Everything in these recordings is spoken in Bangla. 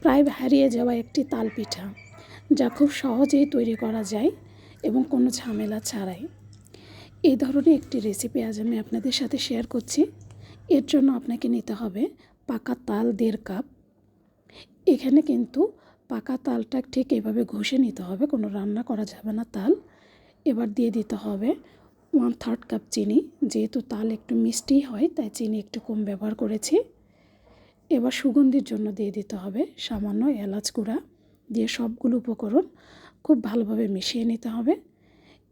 প্রায় হারিয়ে যাওয়া একটি তাল পিঠা, যা খুব সহজেই তৈরি করা যায় এবং কোনো ঝামেলা ছাড়াই। এই ধরনের একটি রেসিপি আজ আমি আপনাদের সাথে শেয়ার করছি। এর জন্য আপনাকে নিতে হবে পাকা তাল 1.5 কাপ। এখানে কিন্তু পাকা তালটা ঠিক এভাবে ঘষে নিতে হবে, কোনো রান্না করা যাবে না তাল। এবার দিয়ে দিতে হবে 1/3 কাপ চিনি। যেহেতু তাল একটু মিষ্টি হয় তাই চিনি একটু কম ব্যবহার করেছি। এবার সুগন্ধির জন্য দিয়ে দিতে হবে সামান্য এলাচ গুঁড়া। দিয়ে সবগুলো উপকরণ খুব ভালোভাবে মিশিয়ে নিতে হবে।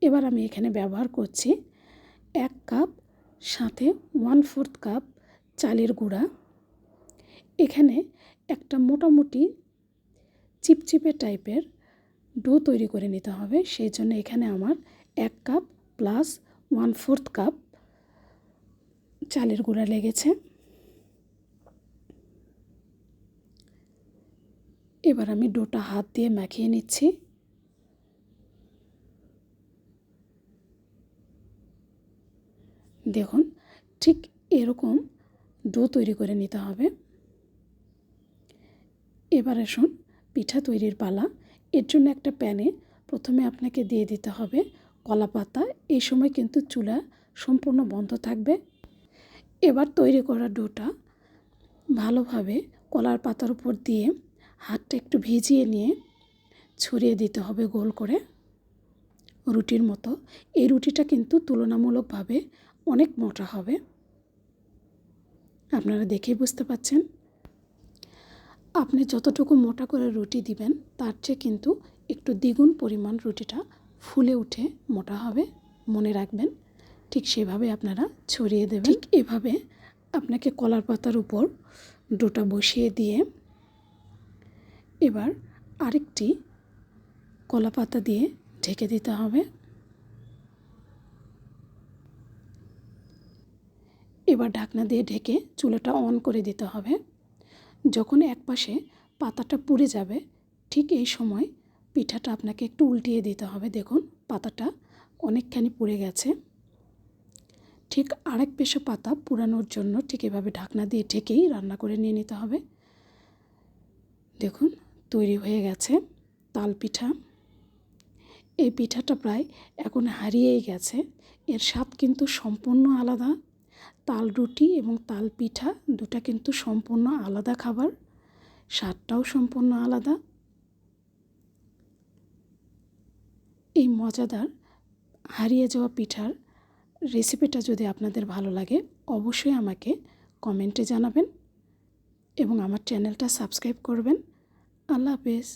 এবার আমি এখানে ব্যবহার করছি 1 কাপ, সাথে 1/4 কাপ চালের গুঁড়া। এখানে একটা মোটামুটি চিপচিপে টাইপের ডো তৈরি করে নিতে হবে। সেই জন্য এখানে আমার 1 কাপ প্লাস 1/4 কাপ চালের গুঁড়া লেগেছে। এবার আমি ডোটা হাত দিয়ে মাখিয়ে নিচ্ছি। দেখুন, ঠিক এরকম ডো তৈরি করে নিতে হবে। এবার আসুন পিঠা তৈরির পালা। এর জন্য একটা প্যানে প্রথমে আপনাকে দিয়ে দিতে হবে কলা পাতা। এই সময় কিন্তু চুলা সম্পূর্ণ বন্ধ থাকবে। এবার তৈরি করা ডোটা ভালোভাবে কলার পাতার উপর দিয়ে হাতটা একটু ভিজিয়ে নিয়ে ছড়িয়ে দিতে হবে গোল করে, রুটির মতো। এই রুটিটা কিন্তু তুলনামূলকভাবে অনেক মোটা হবে, আপনারা দেখেই বুঝতে পাচ্ছেন। আপনি যতটুকু মোটা করে রুটি দিবেন তার চেয়ে কিন্তু একটু দ্বিগুণ পরিমাণ রুটিটা ফুলে উঠে মোটা হবে, মনে রাখবেন। ঠিক সেভাবে আপনারা ছড়িয়ে দেবেন। ঠিক এভাবে আপনাকে কলার পাতার উপর ডোটা বসিয়ে দিয়ে এবার আরেকটি কলা পাতা দিয়ে ঢেকে দিতে হবে। এবার ঢাকনা দিয়ে ঢেকে চুলাটা অন করে দিতে হবে। যখন এক পাশে পাতাটা পুড়ে যাবে ঠিক এই সময় পিঠাটা আপনাকে একটু উল্টিয়ে দিতে হবে। দেখুন পাতাটা অনেকখানি পুড়ে গেছে। ঠিক আরেক পেশে পাতা পুরানোর জন্য ঠিক এভাবে ঢাকনা দিয়ে ঢেকেই রান্না করে নিয়ে নিতে হবে। দেখুন তৈরি হয়ে গেছে তাল পিঠা। এই পিঠাটা প্রায় এখন হারিয়েই গেছে। এর স্বাদ কিন্তু সম্পূর্ণ আলাদা। তাল রুটি এবং তাল পিঠা দুটা কিন্তু সম্পূর্ণ আলাদা খাবার, স্বাদটাও সম্পূর্ণ আলাদা। এই মজাদার হারিয়ে যাওয়া পিঠার রেসিপিটা যদি আপনাদের ভালো লাগে অবশ্যই আমাকে কমেন্টে জানাবেন এবং আমার চ্যানেলটা সাবস্ক্রাইব করবেন। আল্লাহ হাফেজ।